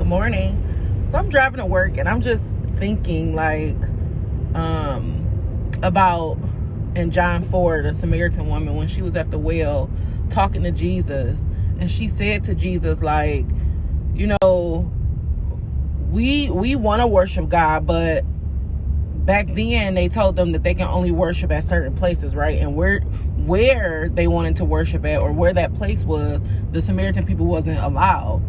morning. So I'm driving to work and I'm just thinking like about in John 4, the Samertian woman, when she was at the well talking to Jesus, and she said to Jesus, like, you know, we want to worship God, but back then they told them that they can only worship at certain places, right? And where they wanted to worship at, or where that place was, the Samaritan people wasn't allowed.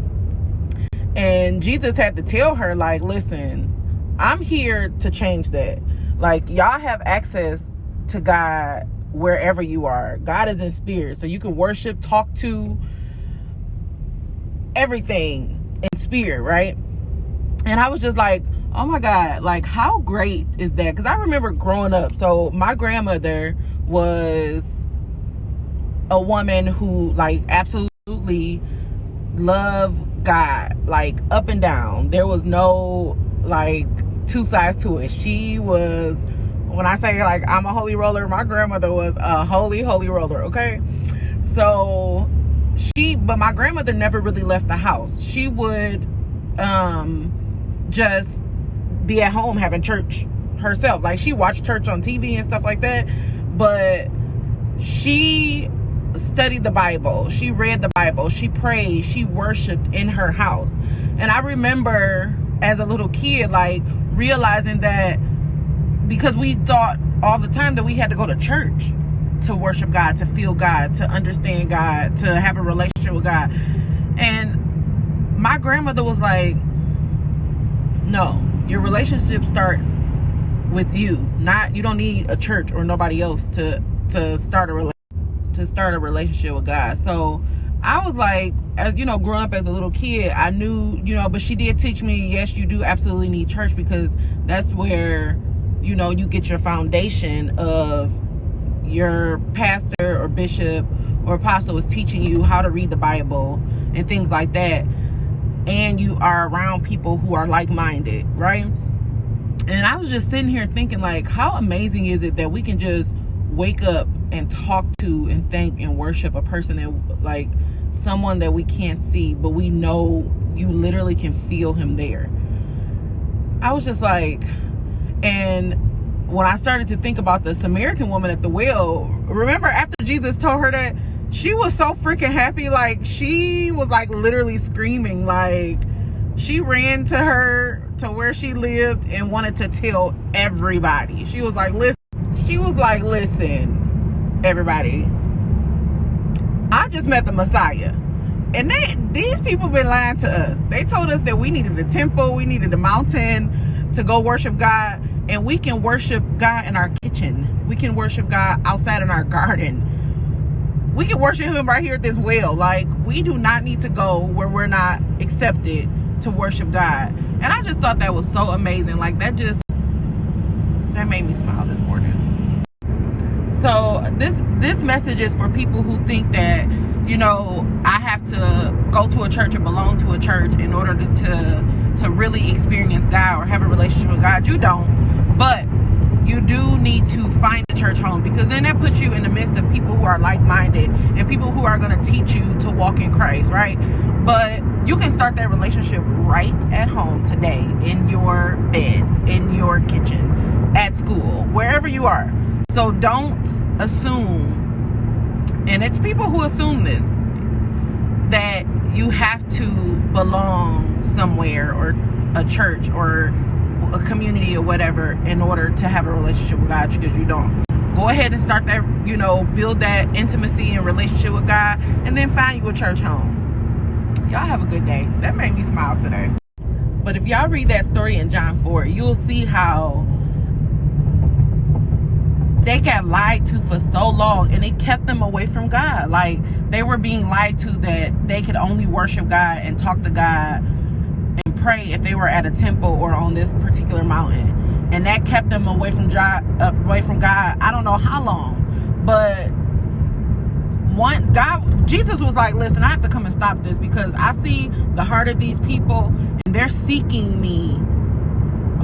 And Jesus had to tell her, like, listen, I'm here to change that. Like, y'all have access to God wherever you are. God is in spirit, so you can worship, talk to, everything in spirit, right? And I was just like, oh my God, like, how great is that? Because I remember growing up, so my grandmother was a woman who, like, absolutely loved God, like, up and down. There was no, like, two sides to it. She was, when I say, like, I'm a holy roller, my grandmother was a holy roller, okay? So but my grandmother never really left the house. She would just be at home having church herself. Like, she watched church on TV and stuff like that, but she studied the Bible, she read the Bible, she prayed, she worshiped in her house. And I remember as a little kid, like, realizing that, because we thought all the time that we had to go to church to worship God, to feel God, to understand God, to have a relationship with God. And my grandmother was like, no, your relationship starts with you. You don't need a church or nobody else to start a relationship with God. So I was like, as you know, growing up as a little kid, I knew, you know, but she did teach me, yes, you do absolutely need church, because that's where, you know, you get your foundation of your pastor or bishop or apostle is teaching you how to read the Bible and things like that. And you are around people who are like-minded, right? And I was just sitting here thinking, like, how amazing is it that we can just wake up and talk to and thank and worship a person that, like, someone that we can't see, but we know you literally can feel him there. I was just like, and when I started to think about the Samaritan woman at the well, remember after Jesus told her that, she was so freaking happy. Like, she was, like, literally screaming. Like, she ran to where she lived and wanted to tell everybody. She was like, listen, everybody, I just met the Messiah. And these people been lying to us. They told us that we needed a temple, we needed a mountain to go worship God. And we can worship God in our kitchen. We can worship God outside in our garden. We can worship him right here at this well. Like, we do not need to go where we're not accepted to worship God. And I just thought that was so amazing. Like, that made me smile this morning. So this message is for people who think that, you know, I have to go to a church or belong to a church in order to really experience God or have a relationship with God. You don't. But you do need to find a church home, because then that puts you in the midst of people who are like-minded and people who are going to teach you to walk in Christ, right? But you can start that relationship right at home today, in your bed, in your kitchen, at school, wherever you are. So don't assume, and it's people who assume this, that you have to belong somewhere or a church or a community or whatever in order to have a relationship with God, because you don't. Go ahead and start that, you know, build that intimacy and relationship with God, and then find you a church home. Y'all have a good day. That made me smile today. But if y'all read that story in John 4, you'll see how they got lied to for so long, and it kept them away from God. Like, they were being lied to that they could only worship God and talk to God and pray if they were at a temple or on this particular mountain. And that kept them away from God. I don't know how long, but Jesus was like, listen, I have to come and stop this, because I see the heart of these people and they're seeking me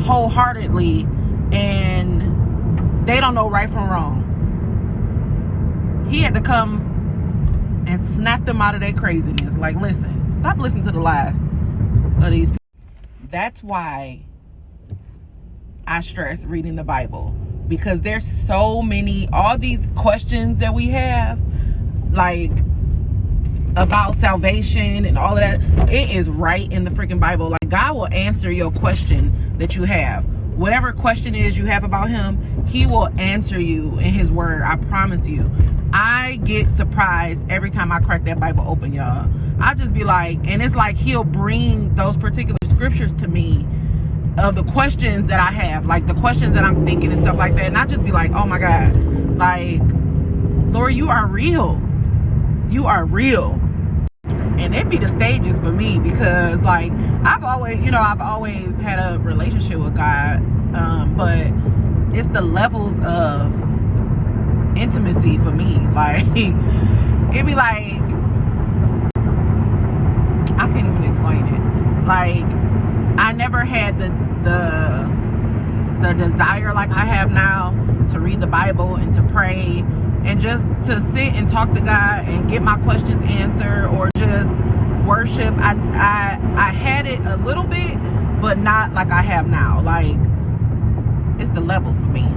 wholeheartedly, and they don't know right from wrong. He had to come and snap them out of their craziness. Like, listen, stop listening to the lies of these people. That's why I stress reading the Bible, because there's so many, all these questions that we have, like about salvation and all of that, it is right in the freaking Bible. Like, God will answer your question that you have. Whatever question is you have about him, he will answer you in his word. I promise you. I get surprised every time I crack that Bible open, y'all. I just be like, and it's like he'll bring those particular scriptures to me of the questions that I have, like the questions that I'm thinking and stuff like that, and I just be like, oh my God, like, Lord, you are real. You are real. And it be the stages for me, because like I've always had a relationship with God, but it's the levels of intimacy for me. Like, it be like, I can't even explain it. Like, I never had the desire like I have now to read the Bible and to pray and just to sit and talk to God and get my questions answered, or just worship. I had it a little bit, but not like I have now. Like, it's the levels for me.